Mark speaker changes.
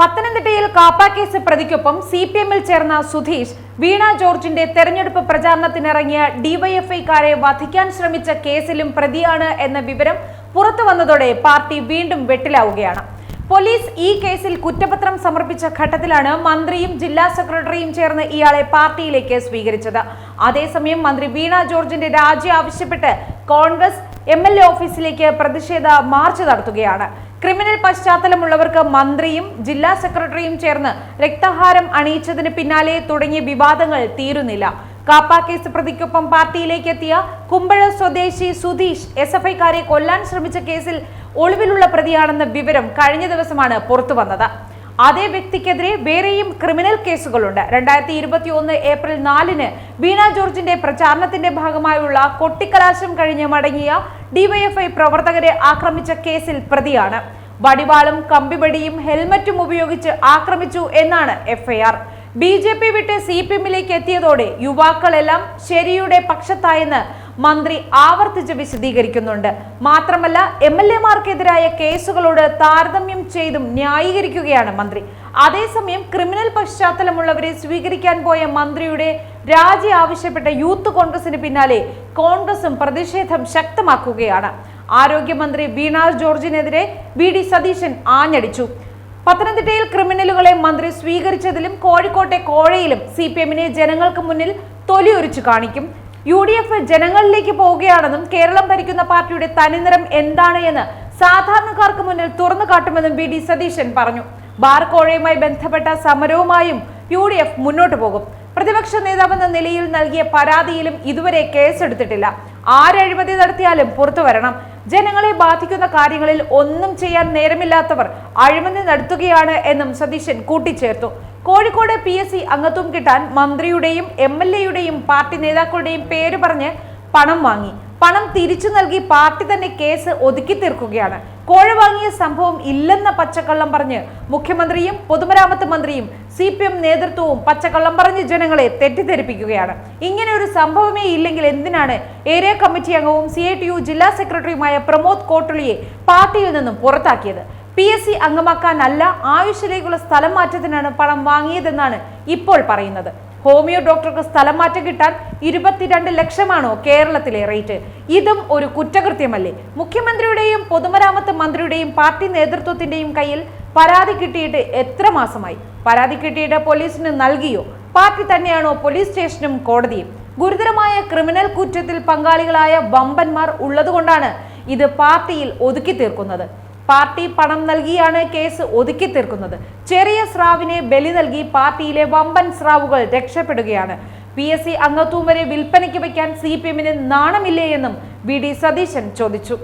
Speaker 1: പത്തനംതിട്ടയിൽ കാപ്പ കേസ് പ്രതിക്കൊപ്പം സിപിഎമ്മിൽ ചേർന്ന സുധീഷ് വീണ ജോർജിന്റെ തെരഞ്ഞെടുപ്പ് പ്രചാരണത്തിനിറങ്ങിയ ഡിവൈഎഫ്ഐക്കാരെ വധിക്കാൻ ശ്രമിച്ച കേസിലും പ്രതിയാണ് എന്ന വിവരം പുറത്തുവന്നതോടെ പാർട്ടി വീണ്ടും വെട്ടിലാവുകയാണ്. പോലീസ് ഈ കേസിൽ കുറ്റപത്രം സമർപ്പിച്ച ഘട്ടത്തിലാണ് മന്ത്രിയും ജില്ലാ സെക്രട്ടറിയും ചേർന്ന് ഇയാളെ പാർട്ടിയിലേക്ക് സ്വീകരിച്ചത്. അതേസമയം മന്ത്രി വീണ ജോർജിന്റെ രാജി ആവശ്യപ്പെട്ട് കോൺഗ്രസ് MLA ഓഫീസിലേക്ക് പ്രതിഷേധ മാർച്ച് നടത്തുകയാണ്. ക്രിമിനൽ പശ്ചാത്തലമുള്ളവർക്ക് മന്ത്രിയും ജില്ലാ സെക്രട്ടറിയും ചേർന്ന് രക്തഹാരം അണിയിച്ചതിന് പിന്നാലെ തുടങ്ങിയ വിവാദങ്ങൾ തീരുന്നില്ല. കാപ്പ കേസ് പ്രതിക്കൊപ്പം പാർട്ടിയിലേക്ക് എത്തിയ കുമ്പഴ സ്വദേശി സുധീഷ് SFIക്കാരെ കൊല്ലാൻ ശ്രമിച്ച കേസിൽ ഒളിവിലുള്ള പ്രതിയാണെന്ന വിവരം കഴിഞ്ഞ ദിവസമാണ് പുറത്തുവന്നത്. അതേ വ്യക്തിക്കെതിരെ വേറെയും ക്രിമിനൽ കേസുകളുണ്ട്. 2021 ഏപ്രിൽ 4-ന് വീണ ജോർജിന്റെ പ്രചാരണത്തിന്റെ ഭാഗമായുള്ള കൊട്ടിക്കലാശം കഴിഞ്ഞ് മടങ്ങിയ ഡിവൈഎഫ്ഐ പ്രവർത്തകരെ ആക്രമിച്ച കേസിൽ പ്രതിയാണ്. വടിവാളും കമ്പിവടിയും ഹെൽമറ്റും ഉപയോഗിച്ച് ആക്രമിച്ചു എന്നാണ് FIR. BJP വിട്ട് CPM-ലേക്ക് എത്തിയതോടെ യുവാക്കളെല്ലാം ശരിയുടെ പക്ഷത്തായെന്ന് മന്ത്രി ആവർത്തിച്ച് വിശദീകരിക്കുന്നുണ്ട്. മാത്രമല്ല MLA-മാർക്കെതിരായ കേസുകളോട് താരതമ്യം ചെയ്തും ന്യായീകരിക്കുകയാണ് മന്ത്രി. അതേസമയം ക്രിമിനൽ പശ്ചാത്തലമുള്ളവരെ സ്വീകരിക്കാൻ പോയ മന്ത്രിയുടെ രാജി ആവശ്യപ്പെട്ട യൂത്ത് കോൺഗ്രസിന് പിന്നാലെ കോൺഗ്രസും പ്രതിഷേധം ശക്തമാക്കുകയാണ്. ആരോഗ്യമന്ത്രി വീണ ജോർജിനെതിരെ VD സതീശൻ ആഞ്ഞടിച്ചു. പത്തനംതിട്ടയിൽ ക്രിമിനലുകളെ മന്ത്രി സ്വീകരിച്ചതിലും കോഴിക്കോട്ടെ കോഴയിലും CPM-നെ ജനങ്ങൾക്ക് മുന്നിൽ തൊലിയൊരിച്ചു കാണിക്കും. UDF ജനങ്ങളിലേക്ക് പോവുകയാണെന്നും കേരളം ഭരിക്കുന്ന പാർട്ടിയുടെ തനിനിറം എന്താണ് എന്ന് സാധാരണക്കാർക്ക് മുന്നിൽ തുറന്നു കാട്ടുമെന്നും VD സതീശൻ പറഞ്ഞു. ബാർ കോഴയുമായി ബന്ധപ്പെട്ട സമരവുമായും UDF മുന്നോട്ട് പോകും. പ്രതിപക്ഷ നേതാവെന്ന നിലയിൽ നൽകിയ പരാതിയിലും ഇതുവരെ കേസെടുത്തിട്ടില്ല. ആരഴിമതി നടത്തിയാലും പുറത്തു വരണം. ജനങ്ങളെ ബാധിക്കുന്ന കാര്യങ്ങളിൽ ഒന്നും ചെയ്യാൻ നേരമില്ലാത്തവർ അഴിമതി നടത്തുകയാണ് എന്നും സതീശൻ കൂട്ടിച്ചേർത്തു. കോഴിക്കോട് PSC അംഗത്വം കിട്ടാൻ മന്ത്രിയുടെയും MLA-യുടെയും പാർട്ടി നേതാക്കളുടെയും പേര് പറഞ്ഞ് പണം വാങ്ങി. പണം തിരിച്ചു നൽകി പാർട്ടി തന്നെ കേസ് ഒതുക്കി തീർക്കുകയാണ്. കോഴ വാങ്ങിയ സംഭവം ഇല്ലെന്ന പച്ചക്കള്ളം പറഞ്ഞ് മുഖ്യമന്ത്രിയും പൊതുമരാമത്ത് മന്ത്രിയും CPM നേതൃത്വവും പച്ചക്കള്ളം പറഞ്ഞ് ജനങ്ങളെ തെറ്റിദ്ധരിപ്പിക്കുകയാണ്. ഇങ്ങനെ ഒരു സംഭവമേ ഇല്ലെങ്കിൽ എന്തിനാണ് ഏരിയ കമ്മിറ്റി അംഗവും CITU ജില്ലാ സെക്രട്ടറിയുമായ പ്രമോദ് കോട്ടുളിയെ പാർട്ടിയിൽ നിന്നും പുറത്താക്കിയത്? PSC അംഗമാക്കാനല്ല, ആയുഷിലേക്കുള്ള സ്ഥലം മാറ്റത്തിനാണ് പണം വാങ്ങിയതെന്നാണ് ഇപ്പോൾ പറയുന്നത്. ഹോമിയോ ഡോക്ടർക്ക് സ്ഥലം മാറ്റം കിട്ടാൻ 22 ലക്ഷമാണോ കേരളത്തിലെ റേറ്റ്? ഇതും ഒരു കുറ്റകൃത്യമല്ലേ? മുഖ്യമന്ത്രിയുടെയും പൊതുമരാമത്ത് മന്ത്രിയുടെയും പാർട്ടി നേതൃത്വത്തിന്റെയും കയ്യിൽ പരാതി കിട്ടിയിട്ട് എത്ര മാസമായി? പരാതി കിട്ടിയിട്ട് പോലീസിന് നൽകിയോ? പാർട്ടി തന്നെയാണോ പോലീസ് സ്റ്റേഷനും കോടതിയും? ഗുരുതരമായ ക്രിമിനൽ കുറ്റത്തിൽ പങ്കാളികളായ വമ്പന്മാർ ഉള്ളതുകൊണ്ടാണ് ഇത് പാർട്ടിയിൽ ഒതുക്കി തീർക്കുന്നത്. പാർട്ടി പണം നൽകിയാണ് കേസ് ഒതുക്കി തീർക്കുന്നത്. ചെറിയ സ്രാവിനെ ബലി നൽകി പാർട്ടിയിലെ വമ്പൻ സ്രാവുകൾ രക്ഷപ്പെടുകയാണ്. PSC അംഗത്വം വരെ വിൽപ്പനയ്ക്ക് വയ്ക്കാൻ CPM-ന് നാണമില്ലേ എന്നും VD സതീശൻ ചോദിച്ചു.